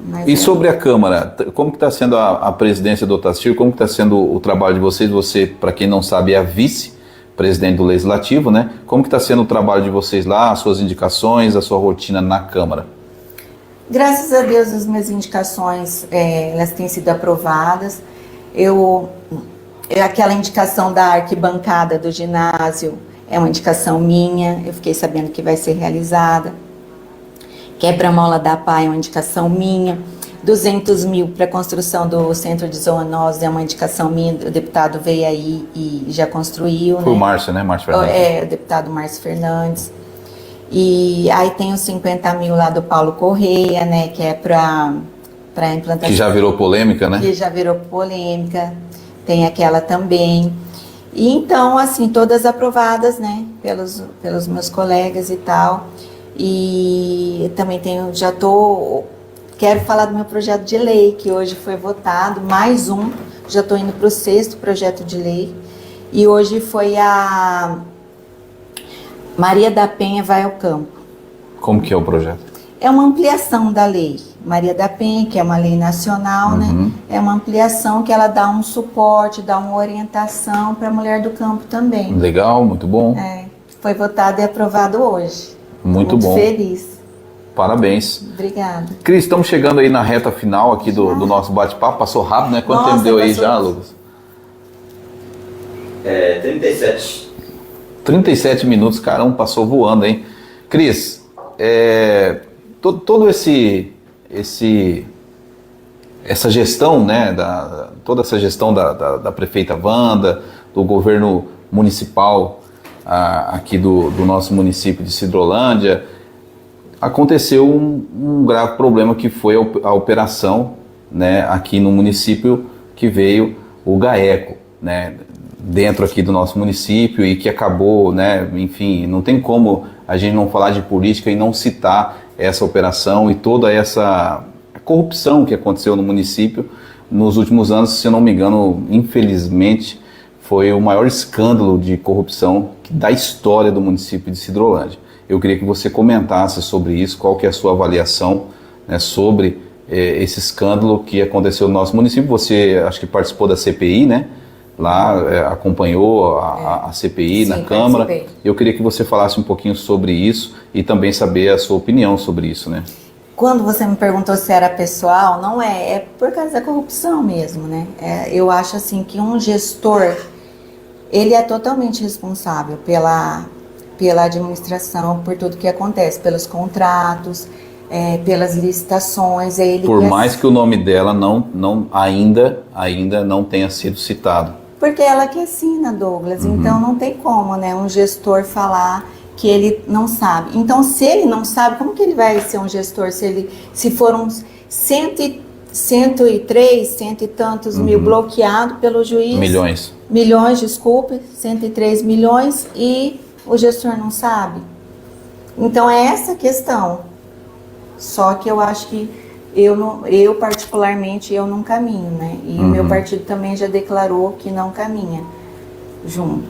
Mas E sobre a Câmara, como que está sendo a presidência do Otacílio? Como que está sendo o trabalho de vocês? Você, para quem não sabe, é a vice-presidente do Legislativo, né? Como que está sendo o trabalho de vocês lá, as suas indicações, a sua rotina na Câmara? Graças a Deus as minhas indicações, elas têm sido aprovadas. Aquela indicação da arquibancada do ginásio é uma indicação minha, eu fiquei sabendo que vai ser realizada. Quebra-mola da PA é uma indicação minha. 200 mil para a construção do centro de zoonose é uma indicação minha, o deputado veio aí e já construiu. Foi o Márcio, né? Márcio Fernandes. O deputado Márcio Fernandes. E aí tem os 50 mil lá do Paulo Correia, né? Que é para implantação. Que já virou polêmica, né? Que já virou polêmica. Tem aquela também. E então, assim, todas aprovadas, né? Pelos meus colegas e tal. E também quero falar do meu projeto de lei, que hoje foi votado, mais um, já estou indo para o 6º projeto de lei, e hoje foi a Maria da Penha vai ao campo. Como que é o projeto? É uma ampliação da lei Maria da Penha, que é uma lei nacional, né? É uma ampliação que ela dá um suporte, dá uma orientação para a mulher do campo também. Legal, muito bom. Foi votado e aprovado hoje. Muito bom. Feliz. Parabéns. Obrigada. Cris, estamos chegando aí na reta final aqui do nosso bate-papo. Passou rápido, né? Quanto tempo deu aí já, Lucas? 37. 37 minutos, caramba, passou voando, hein? Cris, todo essa gestão, né? Toda essa gestão da prefeita Wanda, do governo municipal aqui do nosso município de Sidrolândia, aconteceu um grave problema que foi a operação, né, aqui no município, que veio o GAECO, né, dentro aqui do nosso município e que acabou, né, enfim, não tem como a gente não falar de política e não citar essa operação e toda essa corrupção que aconteceu no município nos últimos anos. Se eu não me engano, infelizmente, foi o maior escândalo de corrupção da história do município de Sidrolândia. Eu queria que você comentasse sobre isso, qual que é a sua avaliação, né, sobre esse escândalo que aconteceu no nosso município. Você acho que participou da CPI, né? Lá acompanhou a CPI. Sim, na Câmara. Participei. Eu queria que você falasse um pouquinho sobre isso e também saber a sua opinião sobre isso, né? Quando você me perguntou se era pessoal, não é por causa da corrupção mesmo, né? Eu acho assim que um gestor, ele é totalmente responsável pela administração, por tudo que acontece, pelos contratos, pelas licitações. Por mais que o nome dela ainda não tenha sido citado. Porque ela que assina, Douglas, então não tem como, né, um gestor falar que ele não sabe. Então, se ele não sabe, como que ele vai ser um gestor se foram 103, cento e tantos mil bloqueados pelo juiz? Milhões, desculpe, 103 milhões e o gestor não sabe? Então é essa a questão. Só que eu acho que eu particularmente, eu não caminho, né? E o meu partido também já declarou que não caminha junto.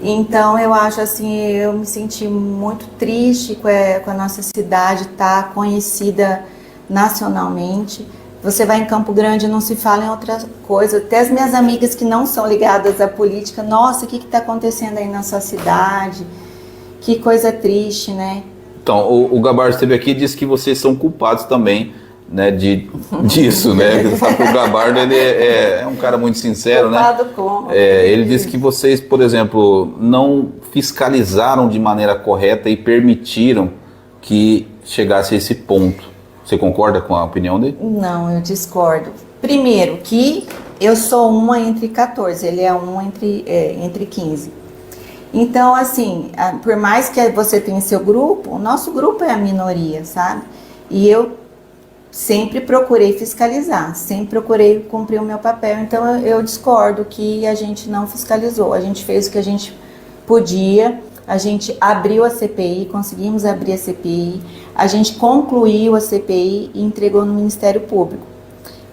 Então eu acho assim, eu me senti muito triste com a nossa cidade estar conhecida nacionalmente. Você vai em Campo Grande, não se fala em outra coisa. Até as minhas amigas que não são ligadas à política, nossa, o que está acontecendo aí na sua cidade? Que coisa triste, né? Então, o Gabardo esteve aqui e disse que vocês são culpados também, né, disso, né? Você sabe que o Gabardo ele é um cara muito sincero, culpado, né? Como? Ele disse que vocês, por exemplo, não fiscalizaram de maneira correta e permitiram que chegasse a esse ponto. Você concorda com a opinião dele? Não, eu discordo. Primeiro, que eu sou uma entre 14, ele é um entre 15. Então, assim, por mais que você tenha seu grupo, o nosso grupo é a minoria, sabe? E eu sempre procurei fiscalizar, sempre procurei cumprir o meu papel. Então, eu discordo que a gente não fiscalizou. A gente fez o que a gente podia, a gente abriu a CPI, conseguimos abrir a CPI, a gente concluiu a CPI e entregou no Ministério Público.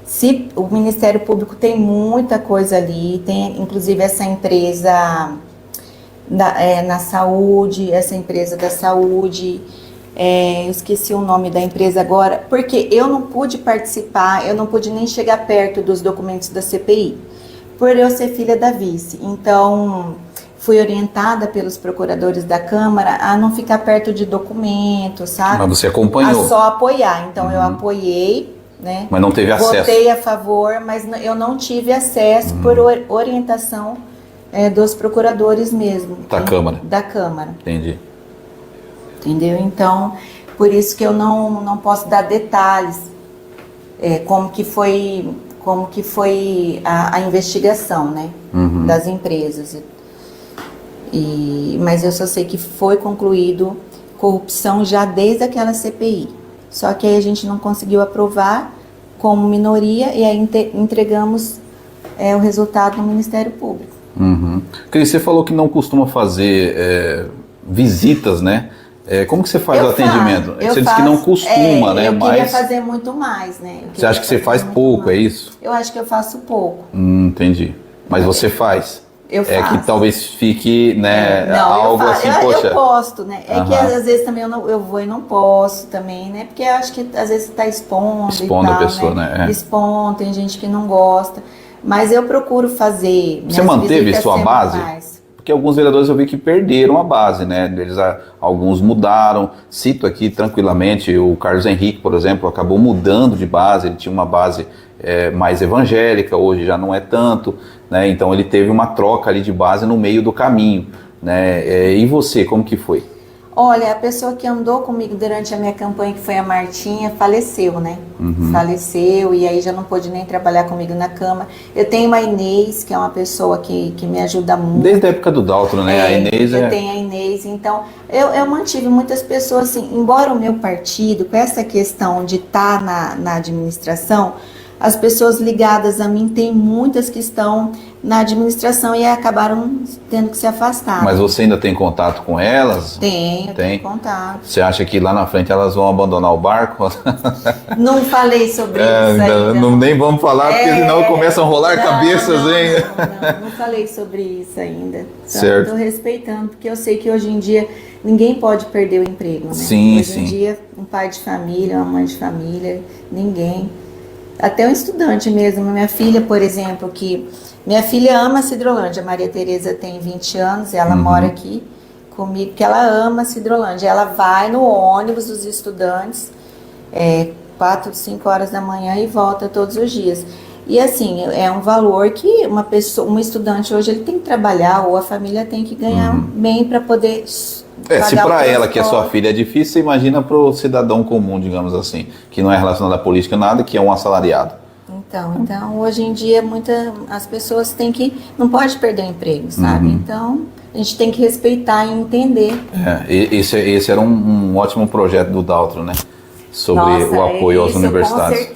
Se o Ministério Público tem muita coisa ali, tem inclusive essa empresa na saúde, essa empresa da saúde, eu esqueci o nome da empresa agora, porque eu não pude participar, eu não pude nem chegar perto dos documentos da CPI, por eu ser filha da vice. Então, fui orientada pelos procuradores da Câmara a não ficar perto de documentos, sabe? Mas você acompanhou. A só apoiar. Então, eu apoiei né? Mas não teve acesso. Votei a favor, mas eu não tive acesso por orientação dos procuradores mesmo. Da Câmara. Da Câmara. Entendi. Entendeu? Então, por isso que eu não posso dar detalhes, como que foi a investigação, né? Das empresas. Mas eu só sei que foi concluído corrupção já desde aquela CPI. Só que aí a gente não conseguiu aprovar como minoria e aí entregamos o resultado no Ministério Público. Cris, você falou que não costuma fazer visitas, né? Como que você faz o atendimento? Você disse que não costuma, né? Eu queria fazer muito mais, né? Você acha que você faz pouco, é isso? Eu acho que eu faço pouco. Entendi. Mas você faz? Eu faço. Que talvez fique, né, não, algo assim, poxa... Eu posto, né? Que às vezes também eu vou e não posso também, né? Porque eu acho que às vezes você tá expondo e tal, a pessoa, né? Expondo, tem gente que não gosta. Mas eu procuro fazer... Você manteve sua base? Porque alguns vereadores eu vi que perderam a base, né? Alguns mudaram. Cito aqui tranquilamente o Carlos Henrique, por exemplo, acabou mudando de base. Ele tinha uma base mais evangélica, hoje já não é tanto, né? Então ele teve uma troca ali de base no meio do caminho, né? E você, como que foi? Olha, a pessoa que andou comigo durante a minha campanha, que foi a Martinha, faleceu, né? Faleceu e aí já não pôde nem trabalhar comigo na Câmara. Eu tenho uma Inês, que é uma pessoa que me ajuda muito. Desde a época do Daltro, né? A Inês eu tenho a Inês, então eu mantive muitas pessoas assim, embora o meu partido, com essa questão de estar na administração, as pessoas ligadas a mim, tem muitas que estão na administração e acabaram tendo que se afastar. Mas você ainda tem contato com elas? Tenho contato. Você acha que lá na frente elas vão abandonar o barco? Não falei sobre isso ainda. Nem vamos falar, porque senão começam a rolar cabeças, hein? Não falei sobre isso ainda. Então, certo. Estou respeitando, porque eu sei que hoje em dia ninguém pode perder o emprego, né? Sim, hoje em dia, um pai de família, uma mãe de família, ninguém. Até um estudante mesmo, minha filha, por exemplo, minha filha ama Cidrolândia, a Maria Tereza tem 20 anos, ela mora aqui comigo, que ela ama Cidrolândia, ela vai no ônibus dos estudantes, 4, 5 horas da manhã e volta todos os dias. E assim, é um valor que um estudante hoje ele tem que trabalhar, ou a família tem que ganhar bem para poder... se para ela, que é sua filha, é difícil, você imagina para o cidadão comum, digamos assim, que não é relacionado à política nada, que é um assalariado. Então hoje em dia, as pessoas não pode perder o emprego, sabe? Então, a gente tem que respeitar e entender. Esse era um ótimo projeto do Daltro, né? Sobre o apoio aos universitários.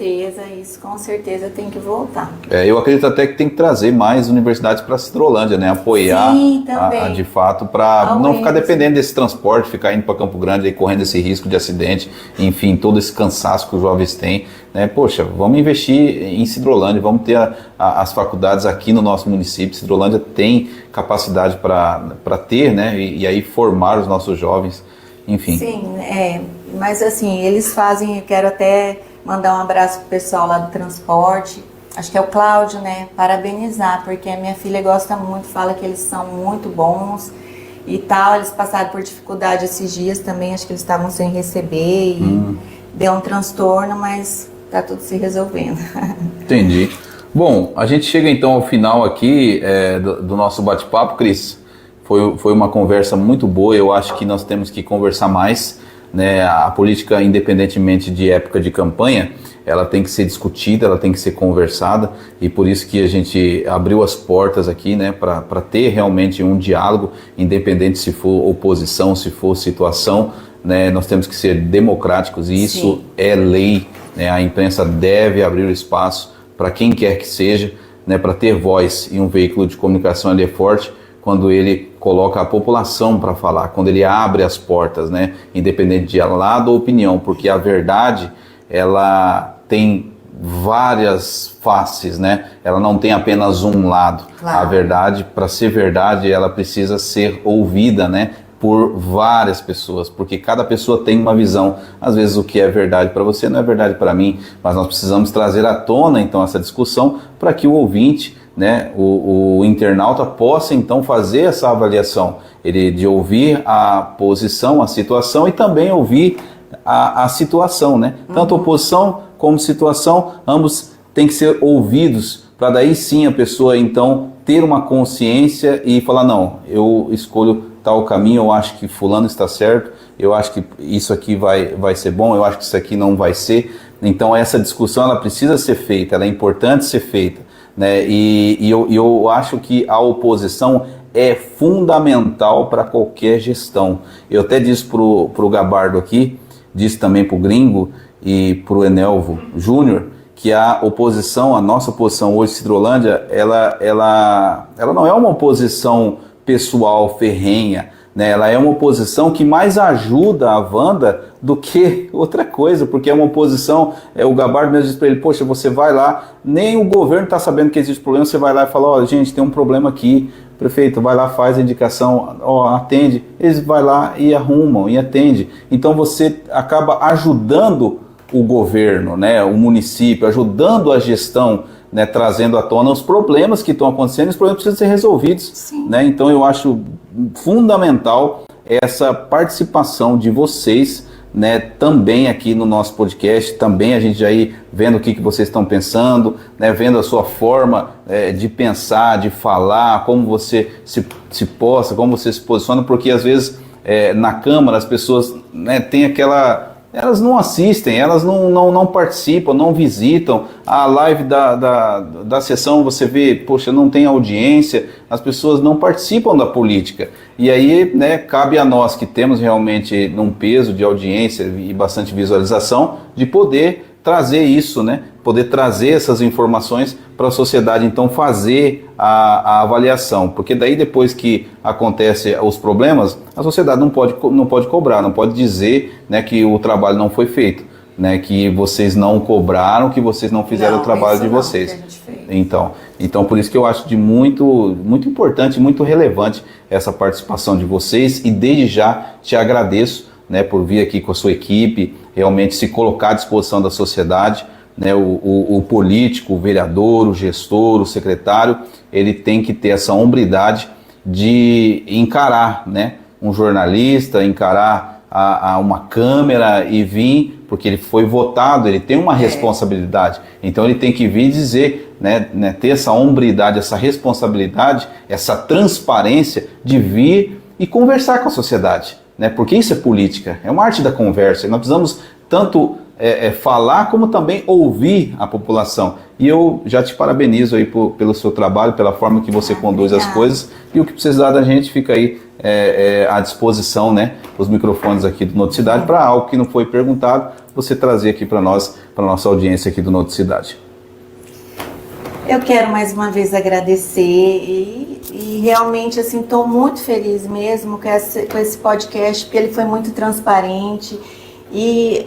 Isso com certeza tem que voltar. Eu acredito até que tem que trazer mais universidades para Cidrolândia, né? Apoiar. Sim, também. De fato, para não ficar dependendo desse transporte, ficar indo para Campo Grande e correndo esse risco de acidente, enfim, todo esse cansaço que os jovens têm, né? Poxa, vamos investir em Cidrolândia, vamos ter as faculdades aqui no nosso município. Cidrolândia tem capacidade para ter, né? E aí formar os nossos jovens, enfim. Sim, mas assim, eles fazem, eu quero até mandar um abraço pro pessoal lá do transporte, acho que é o Cláudio, né, parabenizar, porque a minha filha gosta muito, fala que eles são muito bons e tal, eles passaram por dificuldade esses dias também, acho que eles estavam sem receber e deu um transtorno, mas tá tudo se resolvendo. Entendi. Bom, a gente chega então ao final aqui do nosso bate-papo, Cris. Foi uma conversa muito boa, eu acho que nós temos que conversar mais, né? A política, independentemente de época de campanha, ela tem que ser discutida, ela tem que ser conversada, e por isso que a gente abriu as portas aqui, né, para ter realmente um diálogo, independente se for oposição, se for situação, né? Nós temos que ser democráticos, e isso é lei, né? A imprensa deve abrir o espaço para quem quer que seja, né, para ter voz, e um veículo de comunicação ele é forte quando ele coloca a população para falar, quando ele abre as portas, né, independente de lado ou opinião, porque a verdade, ela tem várias faces, né? Ela não tem apenas um lado. Claro. A verdade, para ser verdade, ela precisa ser ouvida, né, por várias pessoas, porque cada pessoa tem uma visão. Às vezes o que é verdade para você não é verdade para mim, mas nós precisamos trazer à tona então essa discussão para que o ouvinte, né, o internauta possa então fazer essa avaliação, de ouvir a posição, a situação e também ouvir a situação, né? Tanto oposição como situação, ambos têm que ser ouvidos para daí sim a pessoa então ter uma consciência e falar, não, eu escolho tal caminho, eu acho que fulano está certo, eu acho que isso aqui vai ser bom, eu acho que isso aqui não vai ser. Então essa discussão ela precisa ser feita, ela é importante ser feita, né? E eu acho que a oposição é fundamental para qualquer gestão. Eu até disse pro Gabardo aqui, disse também pro Gringo e pro Enelvo Júnior, que a oposição, a nossa oposição hoje, Cidrolândia, ela não é uma oposição pessoal ferrenha, né? Ela é uma oposição que mais ajuda a Wanda do que outra coisa, porque é uma oposição, o Gabardo mesmo disse para ele, poxa, você vai lá, nem o governo está sabendo que existe problema, você vai lá e fala, ó, gente, tem um problema aqui, prefeito, vai lá, faz a indicação, ó, atende, eles vai lá e arrumam, e atende. Então você acaba ajudando o governo, né, o município, ajudando a gestão, né, trazendo à tona os problemas que estão acontecendo, os problemas precisam ser resolvidos, né? Então eu acho fundamental essa participação de vocês, né, também aqui no nosso podcast, também a gente já ir vendo o que vocês estão pensando, né, vendo a sua forma de pensar, de falar, como você se posta, como você se posiciona, porque às vezes na Câmara as pessoas, né, têm aquela... Elas não assistem, elas não participam, não visitam. A live da sessão você vê, poxa, não tem audiência, as pessoas não participam da política. E aí, né, cabe a nós que temos realmente um peso de audiência e bastante visualização, de poder trazer isso, né, poder trazer essas informações para a sociedade, então fazer a avaliação, porque daí depois que acontecem os problemas, a sociedade não pode cobrar, não pode dizer, né, que o trabalho não foi feito, né, que vocês não cobraram, que vocês não fizeram o trabalho de vocês. Então por isso que eu acho de muito importante, muito relevante essa participação de vocês, e desde já te agradeço, né, por vir aqui com a sua equipe, realmente se colocar à disposição da sociedade, né, o político, o vereador, o gestor, o secretário, ele tem que ter essa hombridade de encarar, né, um jornalista, encarar uma câmera e vir, porque ele foi votado, ele tem uma responsabilidade, então ele tem que vir dizer, né, ter essa hombridade, essa responsabilidade, essa transparência de vir e conversar com a sociedade, né, porque isso é política, é uma arte da conversa, e nós precisamos tanto falar como também ouvir a população. E eu já te parabenizo aí pelo seu trabalho, pela forma que você conduz as coisas, e o que precisar da gente fica aí à disposição, né, os microfones aqui do Noticidade, para algo que não foi perguntado, você trazer aqui para nós, para nossa audiência aqui do Noticidade. Eu quero mais uma vez agradecer e realmente assim estou muito feliz mesmo com esse podcast, porque ele foi muito transparente e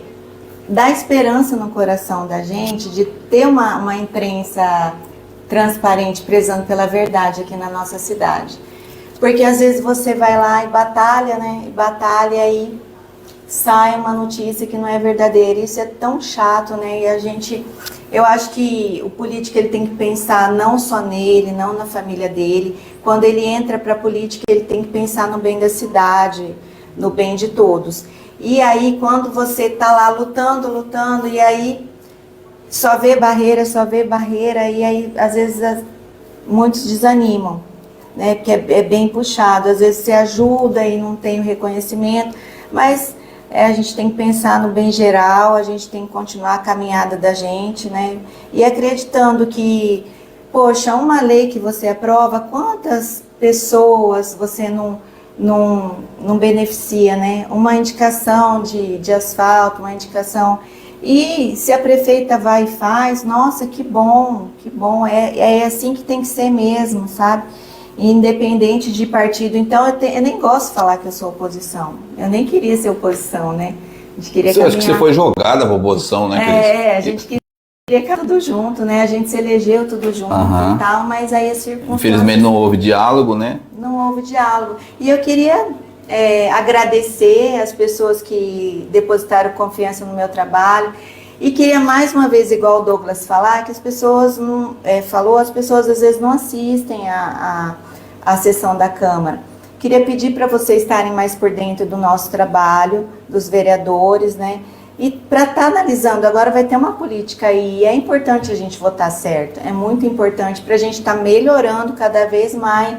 dá esperança no coração da gente de ter uma imprensa transparente, prezando pela verdade aqui na nossa cidade. Porque às vezes você vai lá e batalha, né? E batalha e sai uma notícia que não é verdadeira. Isso é tão chato, né? E eu acho que o político ele tem que pensar não só nele, não na família dele. Quando ele entra para a política, ele tem que pensar no bem da cidade, no bem de todos. E aí, quando você está lá lutando, e aí só vê barreira, e aí, às vezes, muitos desanimam, né? Porque é bem puxado. Às vezes, você ajuda e não tem o reconhecimento, mas a gente tem que pensar no bem geral, a gente tem que continuar a caminhada da gente, né? E acreditando que, poxa, uma lei que você aprova, quantas pessoas você não beneficia, né? Uma indicação de asfalto, uma indicação. E se a prefeita vai e faz, nossa, que bom, é assim que tem que ser mesmo, sabe? Independente de partido. Então, eu nem gosto de falar que eu sou oposição. Eu nem queria ser oposição, né? A gente queria acho que você foi jogada para oposição, né? A gente queria que tudo junto, né? A gente se elegeu tudo junto e tal, mas aí a circunstância... Infelizmente não houve diálogo, né? Não houve diálogo. E eu queria agradecer as pessoas que depositaram confiança no meu trabalho e queria mais uma vez, igual o Douglas falar, que as pessoas as pessoas às vezes não assistem a sessão da Câmara. Queria pedir para vocês estarem mais por dentro do nosso trabalho, dos vereadores, né? E para estar analisando, agora vai ter uma política aí, e é importante a gente votar certo, é muito importante para a gente estar melhorando cada vez mais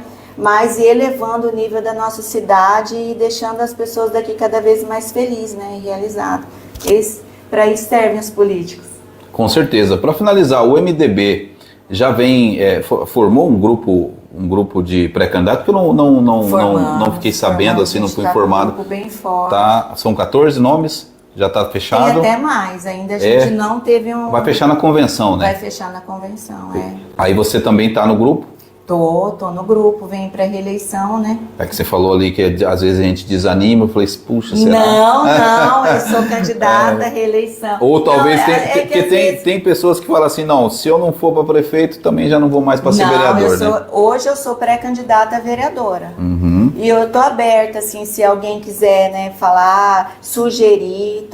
e elevando o nível da nossa cidade e deixando as pessoas daqui cada vez mais felizes, né, e realizadas. Para isso servem os políticos. Com certeza. Para finalizar, o MDB já vem, formou um grupo de pré-candidato, que eu não fiquei sabendo, assim, não fui informado. Um grupo bem forte. Tá, são 14 nomes, já está fechado. Tem até mais, ainda a gente não teve um... Vai fechar na convenção, né? Vai fechar na convenção, Aí você também está no grupo? Tô no grupo, vem para reeleição, né? É que você falou ali que às vezes a gente desanima, eu falei, puxa, será? Não, eu sou candidata à reeleição. Ou talvez não, tem pessoas que falam assim, não, se eu não for para prefeito, também já não vou mais para ser vereador, né? Hoje eu sou pré-candidata a vereadora. Uhum. E eu tô aberta, assim, se alguém quiser, né, falar, sugerir,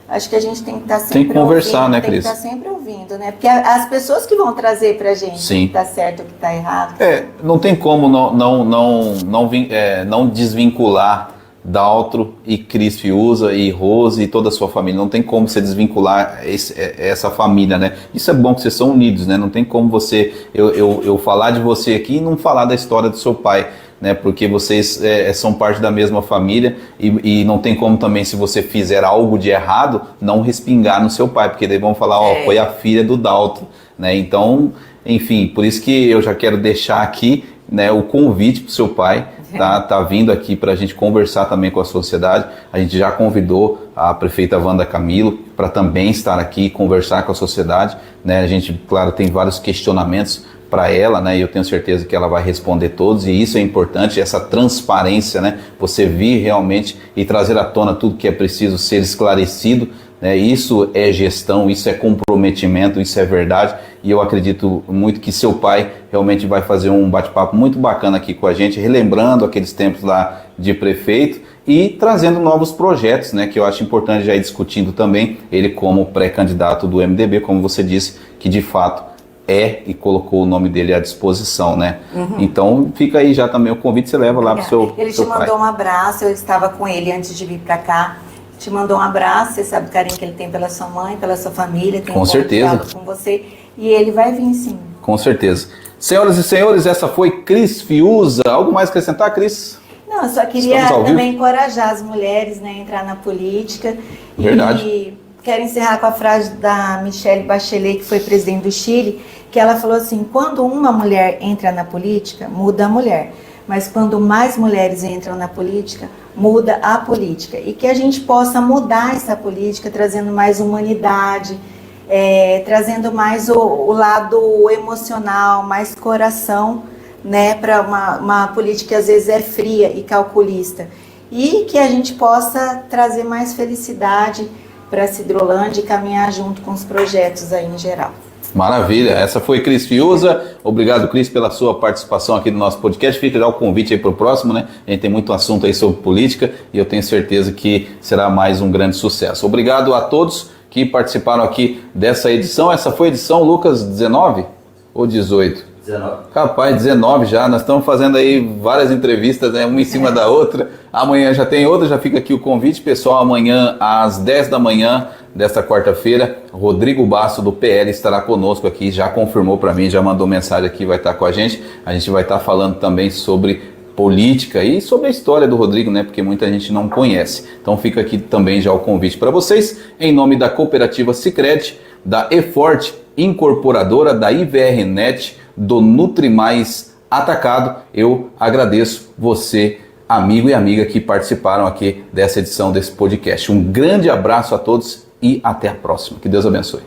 acho que a gente tem que estar sempre ouvindo. Tem que conversar, né, Cris? Tem que estar sempre ouvindo, né? Porque as pessoas que vão trazer pra gente o que tá certo e o que tá errado. Não tem como não desvincular Daltro e Cris Fiuza e Rose e toda a sua família. Não tem como você desvincular essa família, né? Isso é bom que vocês são unidos, né? Não tem como eu falar de você aqui e não falar da história do seu pai, né? Porque vocês são parte da mesma família e não tem como também, se você fizer algo de errado, não respingar no seu pai, porque daí vão falar, foi a filha do Daltro, né? Então, enfim, por isso que eu já quero deixar aqui, né, o convite para o seu pai, tá vindo aqui para a gente conversar também com a sociedade. A gente já convidou a prefeita Wanda Camilo para também estar aqui e conversar com a sociedade, né? A gente, claro, tem vários questionamentos para ela, né? E eu tenho certeza que ela vai responder todos, e isso é importante, essa transparência, né? Você vir realmente e trazer à tona tudo que é preciso ser esclarecido, né? Isso é gestão, isso é comprometimento, isso é verdade, e eu acredito muito que seu pai realmente vai fazer um bate-papo muito bacana aqui com a gente, relembrando aqueles tempos lá de prefeito e trazendo novos projetos, né? Que eu acho importante já ir discutindo também, ele como pré-candidato do MDB, como você disse, que de fato e colocou o nome dele à disposição, né? Uhum. Então fica aí já também o convite, você leva lá pro seu pai. Ele te mandou um abraço, eu estava com ele antes de vir para cá, te mandou um abraço, você sabe o carinho que ele tem pela sua mãe, pela sua família, tem com certeza com você, e ele vai vir sim. Com certeza. Senhoras e senhores, essa foi Cris Fiuza. Algo mais a acrescentar, Cris? Não, eu só queria também encorajar as mulheres, né, a entrar na política. Verdade. E quero encerrar com a frase da Michelle Bachelet, que foi presidente do Chile, que ela falou assim, quando uma mulher entra na política, muda a mulher. Mas quando mais mulheres entram na política, muda a política. E que a gente possa mudar essa política, trazendo mais humanidade, trazendo mais o lado emocional, mais coração, né, para uma política que às vezes é fria e calculista. E que a gente possa trazer mais felicidade para a Cidrolândia e caminhar junto com os projetos aí em geral. Maravilha, essa foi Cris Fiuza. Obrigado, Cris, pela sua participação aqui no nosso podcast. Fica já o convite aí para o próximo, né? A gente tem muito assunto aí sobre política e eu tenho certeza que será mais um grande sucesso. Obrigado a todos que participaram aqui dessa edição. Essa foi a edição, Lucas, 19 ou 18? 19. Capaz, 19 já. Nós estamos fazendo aí várias entrevistas, né? Uma em cima da outra. Amanhã já tem outra, já fica aqui o convite, pessoal. Amanhã, às 10 da manhã desta quarta-feira, Rodrigo Basso, do PL, estará conosco aqui. Já confirmou para mim, já mandou mensagem aqui, vai estar com a gente. A gente vai estar falando também sobre política e sobre a história do Rodrigo, né? Porque muita gente não conhece. Então fica aqui também já o convite para vocês. Em nome da Cooperativa Sicredi, da Eforte Incorporadora, da IVRnet, do Nutrimais Atacado, eu agradeço você, amigo e amiga que participaram aqui dessa edição desse podcast. Um grande abraço a todos e até a próxima. Que Deus abençoe.